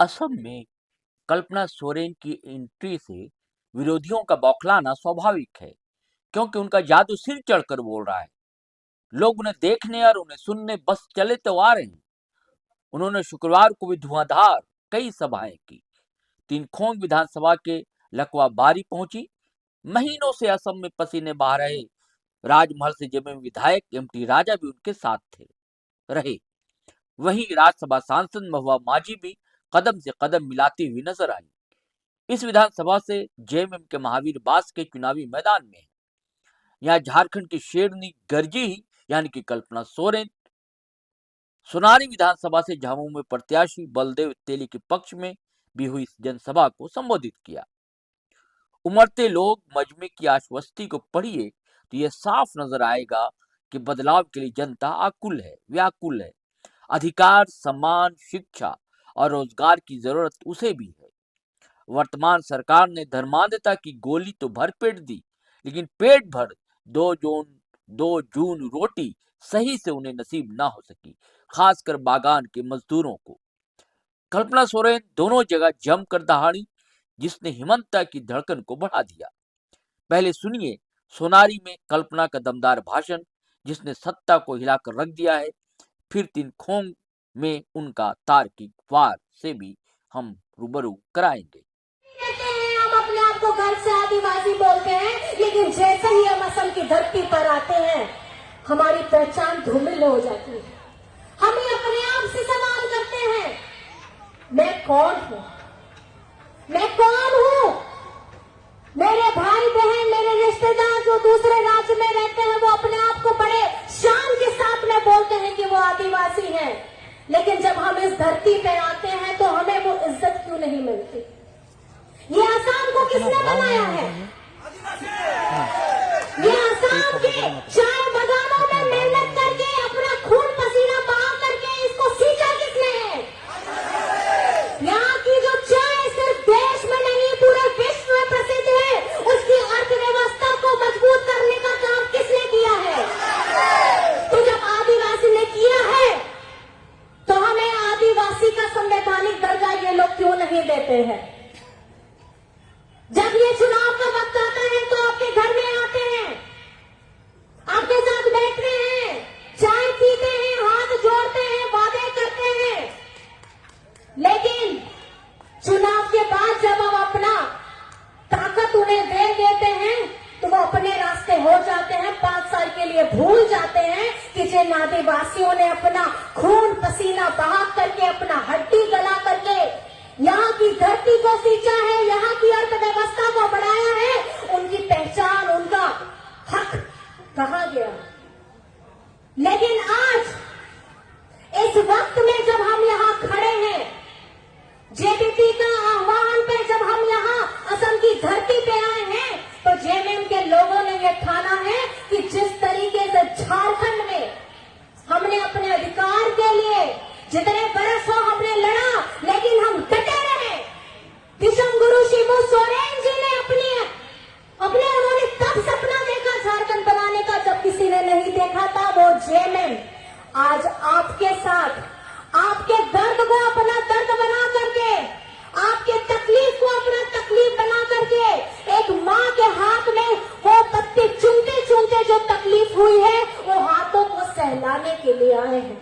असम में कल्पना सोरेन की एंट्री से विरोधियों का बौखलाना स्वाभाविक है, क्योंकि उनका जादू सिर चढ़कर बोल रहा है। लोग उन्हें देखने और उन्हें सुनने बस चले तो आ रहे हैं। उन्होंने शुक्रवार को भी धुआंधार कई सभाएं की। तीनखोंग विधानसभा के लकवा बारी पहुंची। महीनों से असम में पसीने बहा रहे राजमहल से जमे विधायक एमटी राजा भी उनके साथ रहे। वहीं राज्यसभा सांसद महुआ माझी भी कदम से कदम मिलाती हुई नजर आई। इस विधानसभा से जेएमएम के महावीर बास के चुनावी मैदान में है। यहाँ झारखंड की शेरनी गर्जी ही यानी कि कल्पना सोरेन सोनारी विधानसभा से झामुमो में प्रत्याशी बलदेव तेली के पक्ष में भी हुई जनसभा को संबोधित किया। उमड़ते लोग मजमे की आश्वस्ति को पढ़िए तो यह साफ नजर आएगा कि बदलाव के लिए जनता आकुल है, व्याकुल है। अधिकार, सम्मान, शिक्षा और रोजगार की जरूरत उसे भी है। वर्तमान सरकार ने धर्मांधता की गोली तो भरपेट दी, लेकिन पेट भर 2 जून रोटी सही से उन्हें नसीब ना हो सकी, खासकर बागान के मजदूरों को। कल्पना सोरेन दोनों जगह जमकर दहाड़ी, जिसने हिमंता की धड़कन को बढ़ा दिया। पहले सुनिए सोनारी में कल्पना का दमदार भाषण, जिसने सत्ता को हिलाकर रख दिया है। फिर तीनखोंग में उनका तार्किक वार से भी हम रूबरू कराएंगे। हम अपने आप को घर से आदिवासी बोलते हैं, लेकिन जैसे ही हम असम की धरती पर आते हैं, हमारी पहचान धूमिल हो जाती है। हम ही अपने आप से सवाल करते हैं, मैं कौन हूँ? मैं कौन हूँ? मेरे भाई बहन, मेरे रिश्तेदार जो दूसरे राज्य में रहते हैं, वो अपने आप को बड़े शान के साथ में बोलते हैं कि वो आदिवासी हैं, लेकिन जब हम इस धरती पे आते हैं तो हमें वो इज्जत क्यों नहीं मिलती? ये आसाम को किसने बनाया है? ये आसाम के चाय बागानों में मेहनत करके अपना खून पसीना बहा करके इसको सींचा किसने है? यहाँ की जो चाय सिर्फ देश में नहीं पूरे विश्व में प्रसिद्ध है, उसकी अर्थव्यवस्था को मजबूत करने का काम किसने किया है? तो जब आदिवासी ने किया है तो हमें आदिवासी का संवैधानिक दर्जा ये लोग क्यों नहीं देते हैं? जब ये चुनाव का वक्त आता है तो आपके घर में आते हैं, आपके साथ बैठते हैं, चाय पीते हैं, हाथ जोड़ते हैं, वादे करते हैं, लेकिन चुनाव के बाद जब हम अपना ताकत उन्हें दे देते हैं तो वो अपने रास्ते हो जाते हैं। 5 साल के लिए भूल जाते हैं कि जिन आदिवासियों ने अपना खून पसीना बहा करके, अपना हड्डी गला करके यहाँ की धरती को सींचा है, यहाँ की अर्थव्यवस्था को बढ़ाया है, उनकी पहचान, उनका हक कहा गया। लेकिन आज इस वक्त में जब हम यहाँ खड़े हैं, जेबीपी का आह्वान पे जब हम यहाँ असम की धरती पे आए हैं, तो जेएमएम के लोगों ने यह ठाना है कि जिस तरीके से झारखंड में हमने अपने अधिकार के लिए जितने बरसों हमने लड़ा, लेकिन हम डटे रहे। विषम गुरु शिबू सोरेन जी ने अपने उन्होंने तब सपना देखा झारखंड बनाने का जब किसी ने नहीं देखा था। वो जेएमएम आज आपके साथ, आपके दर्द को अपना दर्द बना करके, आपके तकलीफ को अपना तकलीफ बना करके, एक माँ के हाथ में वो पत्ती चूमते चूमते जो तकलीफ हुई है, वो हाथों को सहलाने के लिए आए हैं।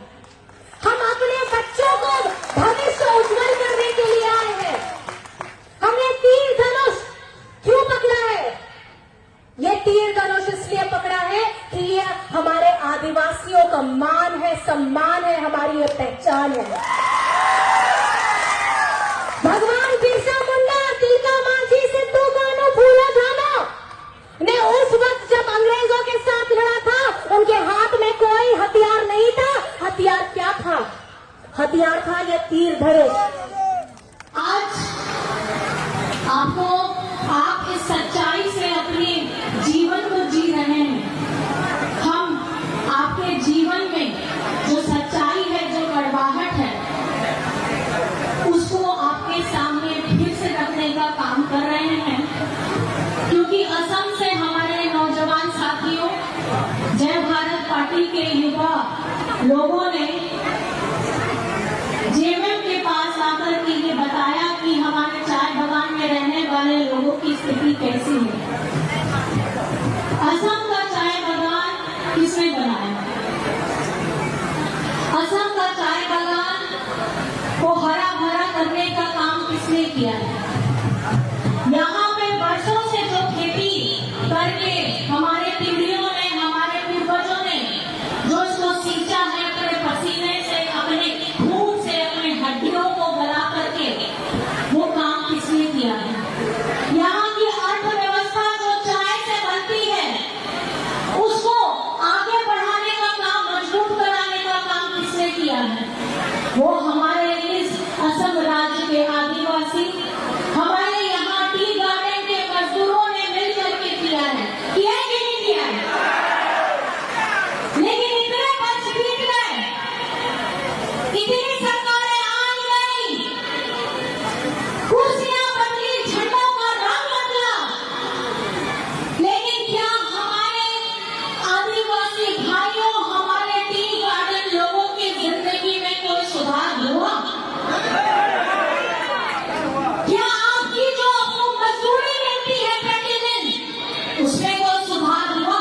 हम अपने बच्चों को भविष्य उज्जवल करने के लिए आए हैं। हमने तीर धनुष क्यों पकड़ा है? ये तीर धनुष इसलिए पकड़ा है कि ये हमारे आदिवासियों का मान है, सम्मान है, हमारी ये पहचान है। भगवान बिरसा मुंडा, तिलका मांझी, सिद्धू कान्हू, फूलो झानो ने उस वक्त जब अंग्रेजों के साथ लड़ा था, उनके हाथ में कोई हथियार नहीं था। हथियार क्या था? हथियार था ये तीर धनुष। आज आप इस सच्चाई से अपने जीवन को जी रहे हैं। हम आपके जीवन में जो सच्चाई है, जो कड़वाहट है, उसको आपके सामने फिर से रखने का काम कर रहे हैं, क्योंकि असम से हमारे नौजवान साथियों, जय भारत पार्टी के युवा लोगों ने जेएमएम के पास आकर के ये बता को हरा भरा करने का काम किसने किया है? यहाँ पे वर्षों से जो खेती करके हमारे पीढ़ियों ने, हमारे पूर्वजों ने जो इसको सींचा है अपने पसीने से, अपने खून से, अपने हड्डियों को गला करके, वो काम किसने किया है? यहाँ की अर्थव्यवस्था जो चाय से बनती है उसको आगे बढ़ाने का काम, मजबूत कराने का काम किसने किया है? वो हमारे इस असम राज्य के आदिवासी, हमारे यहाँ टी गार्डन के मजदूरों ने मिलकर के किया है। किया है कि नहीं किया है? लेकिन इतने वर्ष बीत गए, इतनी सरकारें आई गई, कुर्सियां बदली, झंडों का रंग बदला, लेकिन क्या हमारे आदिवासी भाइयों, हमारे टी गार्डन लोगों की जिंदगी में कोई सुधार हुआ? क्या आपकी जो आपको मजदूरी मिलती है प्रतिदिन, उसमें कोई सुधार हुआ?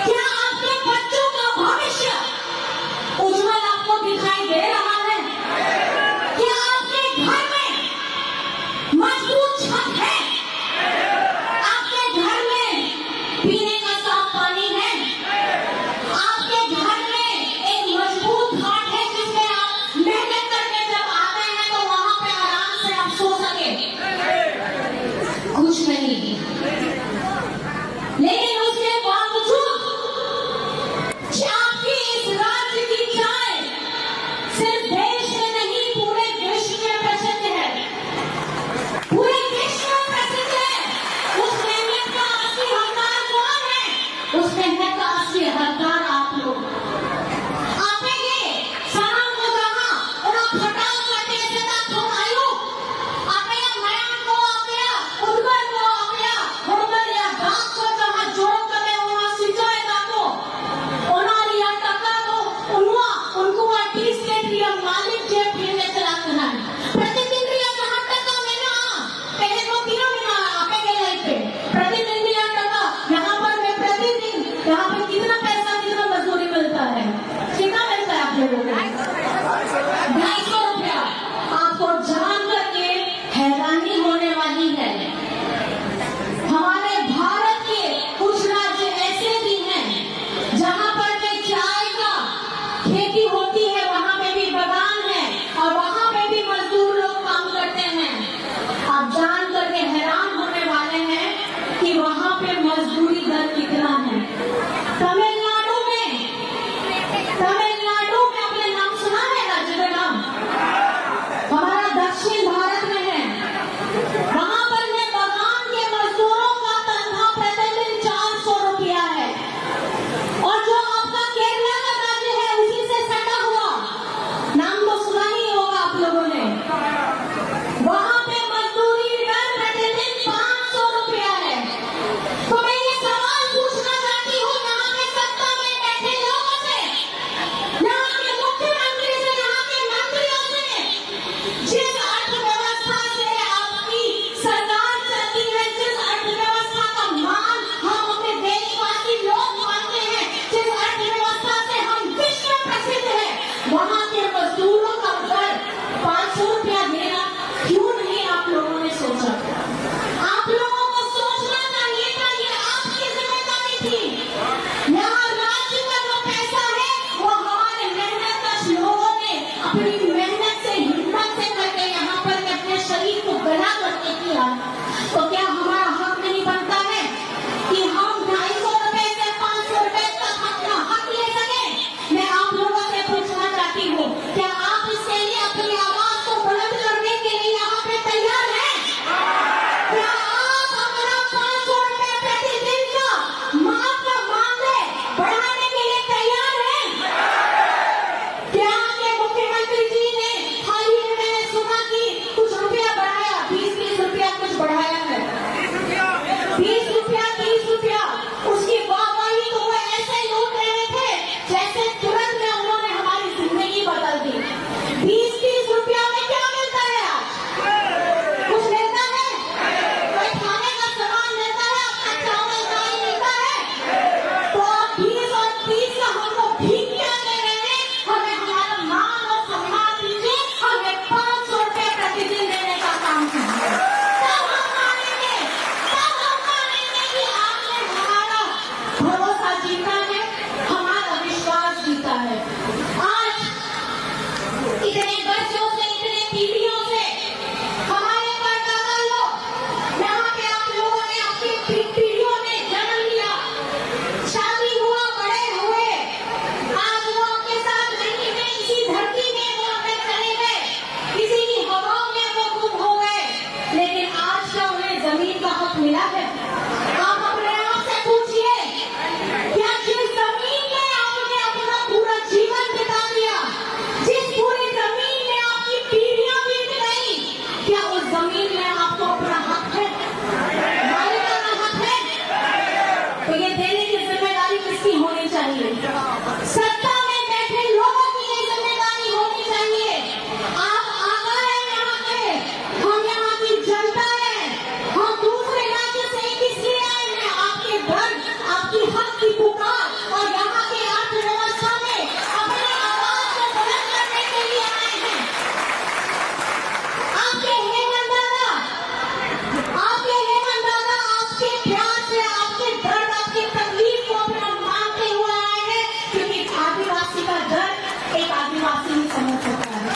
क्या आपके बच्चों का भविष्य उज्जवल आपको दिखाई दे रहा है? क्या आपके घर में मजबूत छत है? आपके घर में पीने का साफ पानी है? आपके घर में एक मजबूत खाट है जिसमें आप मेहनत करके जब आते हैं तो वहां पे आराम से आप सो सके? कुछ नहीं। लेकिन उसके बावजूद आपकी इस राज्य की चाय सिर्फ देश में नहीं, पूरे विश्व में प्रसिद्ध है। पूरे विश्व में प्रसिद्ध है। उस मेहनत का असली हकदार कौन है? उस मेहनत का असली हकदार आप लोग। आपेंगे सनम को जहाँ उन्हें खटाल करते से तक हम आयु आपया मयान को आपया उद्गर को आपया हुड़गर या डाक को जहाँ जोड़ करे उन्हें सिंचाई को उन्हें या टका को उनको टी स्टेट या मालिक जे फिरने चला करना है। प्रतिदिन या जहाँ टका में ना पहले को तीनों में ना आपेंगे लाइफ पे प्रतिदिन या टका यहाँ पर मैं प्रतिदिन यहाँ पे कितना पैसा, कितना मजदूरी मिलता है? कितना मिलता है आप लोगों को? 250 रुपया। दिया है? आप अपने आप से पूछिए, क्या जिस जमीन में आपने अपना पूरा जीवन बिता दिया, जिस पूरी जमीन में आपकी पीढ़ियां बीत गई, क्या उस जमीन में आपको अपना हक है, मालिकाना हक है? तो ये देने की जिम्मेदारी किसकी होनी चाहिए? सत्ता में बैठे लोगों की ये जिम्मेदारी होनी चाहिए। आप आका हैं यहाँ के, हम यहाँ की जनता है, हम दूसरे राज्य से इसलिए आए हैं आपके दर्द, आपकी हक की पुकार और यहाँ की अर्थव्यवस्था में अपनी आवाज को बुलंद करने के लिए आए हैं। आपके हेमंत दादा, आपके प्यार से, आपके दर्द, आपकी तकलीफ को अपना मानते हुए आए हैं, क्योंकि आदिवासी का दर्द एक आदिवासी ही समझ सकता है।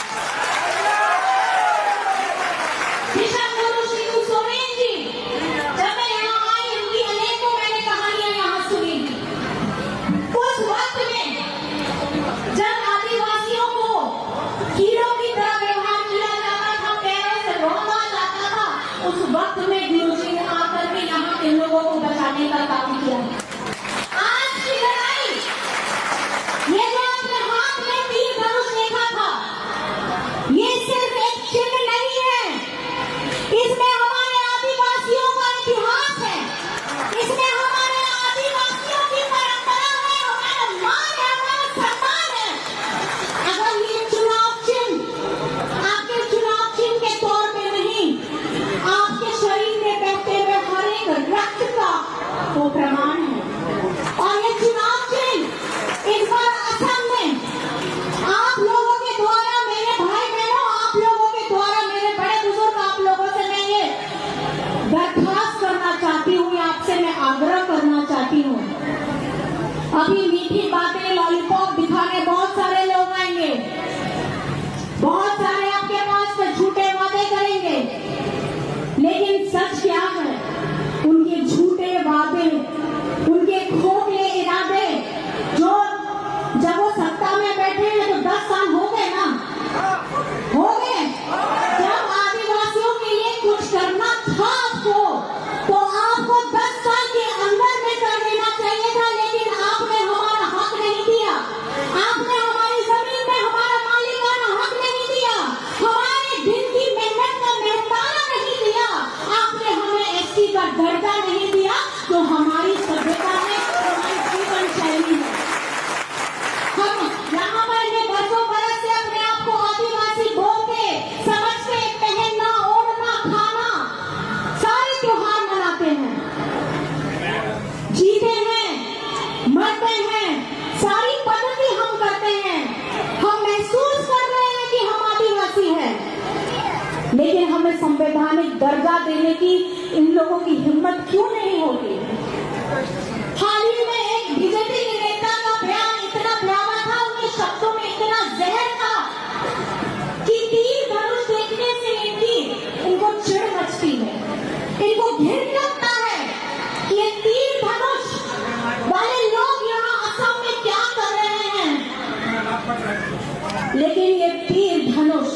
दिशा गुरु शिबू सोरेन जी, जब मैं यहाँ आई, इनकी अनेकों मैंने कहानियां यहाँ सुनी। उस वक्त में जब आदिवासियों को कीड़ों की तरह व्यवहार किया जाता था, पैरों से रोका जाता था, उस वक्त में गुरुजी ने आकर के यहाँ के लोगों को बचाने का काम किया। आज की लड़ाई, ये जो आपने हाथ में तीर धनुष देखा था, ये सिर्फ एक चिन्ह नहीं है, इसमें हमारे आदिवासियों का इतिहास है, इसमें हमारे आदिवासियों की परंपरा है, हमारा मान है, हमारा सम्मान है। अगर ये चुनाव चिन्ह आपके चुनाव चिन्ह के तौर पे नहीं, आपके शरीर में बहते हुए हर एक रक्त का वो प्रमाण है। और ये चुनाव चिन्ह इस बार असम में आप लोगों के द्वारा, मेरे भाई बहनों, आप लोगों के द्वारा, मेरे बड़े बुजुर्ग, आप लोगों से मैं ये दरखास्त करना चाहती हूँ, आपसे मैं आग्रह करना चाहती हूँ। अभी मीठी बातें, लॉलीपॉप दिखाने बहुत सारे लोग आएंगे, बहुत सारे आपके पास में झूठे वादे करेंगे, लेकिन सच क्या है? उनके झूठे वादे, उनके खोखले इरादे, जो जब वो सत्ता में बैठे हैं तो 10 साल हो गए ना, हो गए। जब आदिवासियों के लिए कुछ करना था आपको, तो आपको 10 साल के अंदर में कर देना चाहिए था, लेकिन आपने हमारा हक नहीं दिया, आपने हमारी जमीन में हमारा मालिकाना हक नहीं दिया, हमारे दिन की मेहनत का मेहताना नहीं दिया, आपने हमें एसटी का दर्जा नहीं दिया, तो हमारी सभ्यता है, हमारी जीवन शैली है। हम यहाँ पर ये बरसों बरस से अपने आप को आदिवासी बोलते, समझते, पहनना, ओढ़ना, खाना, सारे त्योहार मनाते हैं, जीते हैं, मरते हैं, सारी पद्धति हम करते हैं, हम महसूस कर रहे हैं कि हम आदिवासी हैं, लेकिन हमें संवैधानिक दर्जा देने की इन लोगों की हिम्मत क्यों नहीं होती? हाल ही में एक बीजेपी के नेता का बयान इतना भयावह था, उनके शब्दों में इतना जहर था कि तीर धनुष देखने से इनको चिढ़ मचती है, इनको घिन लगता है कि ये तीर धनुष वाले लोग यहाँ असम में क्या कर रहे हैं। लेकिन ये तीर धनुष,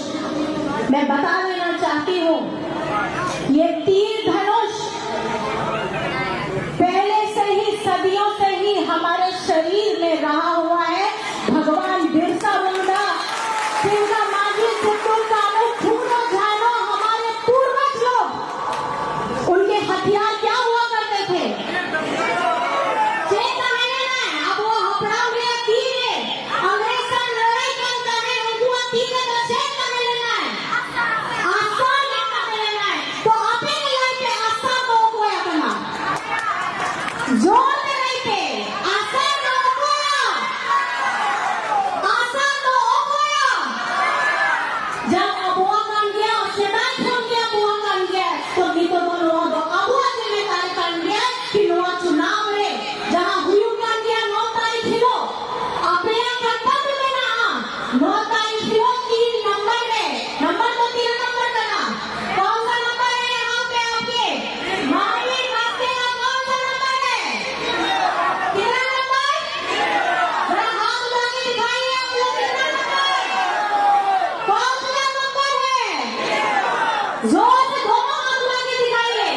मैं बता देना चाहती हूँ, ये तीर धनुष पहले से ही, सदियों से ही हमारे शरीर में रहा हुआ है। भगवान बिरसा मुंडा, सिंगा मांझी, सिद्धू कानू, फूलो झानो, हमारे पूर्वज लोग, उनके हथियार क्या हुआ करते थे? चेता है, अब वो हपड़ा में तीर है, अंग्रेज से लड़ाई करता है, उनको तीर का चेक करने लेना है, आसान करने लेना है, तो अपने लड़ाई पे आसान को कोई अपना जोर में नहीं थे, आसान को कोया, आसान को कोया। जब अबुआ कर गया, सेदाई थम गया, अबुआ कर गया, तो गीतो बोलो अबुआ जिम्मेदारी कर गया कि नोआ चुनाव रे जहाँ हुई कर गया 9 तारीख हिलो, अपने कर्तव्य में ना 9 तारीख हिलो 3 नंबर में, नंबर तो 3 नंबर करना, कौन सा नंबर है यहाँ पे आपके मानवीय रास्ते का, कौन सा नंबर है? कितना नंबर? जरा हाथ उठा के दिखाइए आप लोग, कितना नंबर? कौन सा नंबर है? जोर से दोनों हाथ उठा के दिखाइए,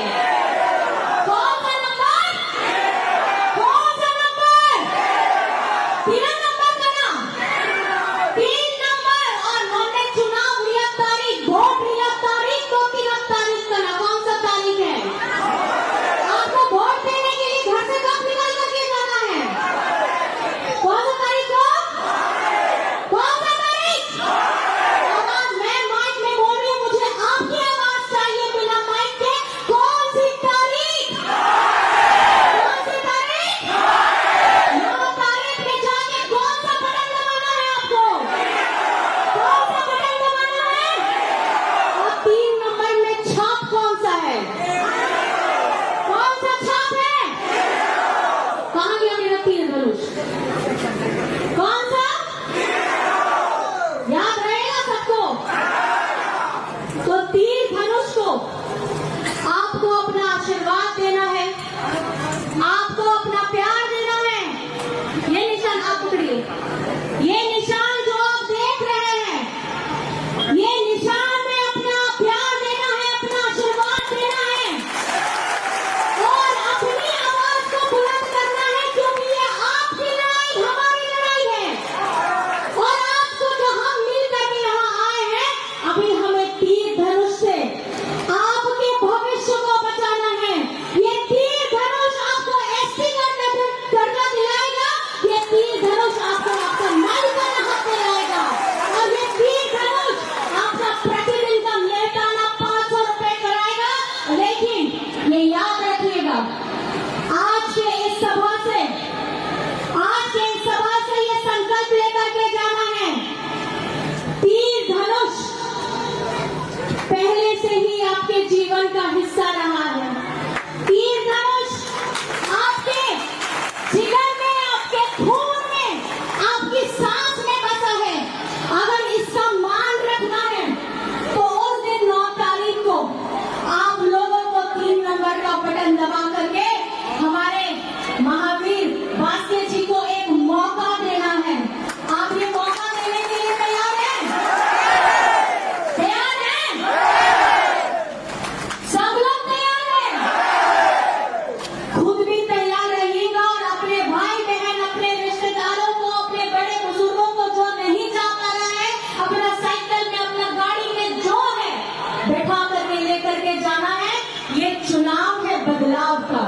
से ही आपके जीवन का हिस्सा रहा है। तीर धनुष आपके जिगर में, आपके खून में, आपकी सांस में बसा है। अगर इसका मान रखना है तो उस दिन 9 तारीख को आप लोगों को 3 नंबर का बटन दबा करके हमारे महावीर भास्कर जी को एक मौका देना है। आप ये मौका देने के लिए तैयार हैं? तैयार हैं? सब लोग तैयार हैं? खुद भी तैयार रहिएगा और अपने भाई बहन, अपने रिश्तेदारों को, अपने बड़े बुजुर्गों को जो नहीं जा पा रहा है, अपना साइकिल में, अपना गाड़ी में जो है बैठा करके लेकर के जाना है। ये चुनाव है बदलाव का।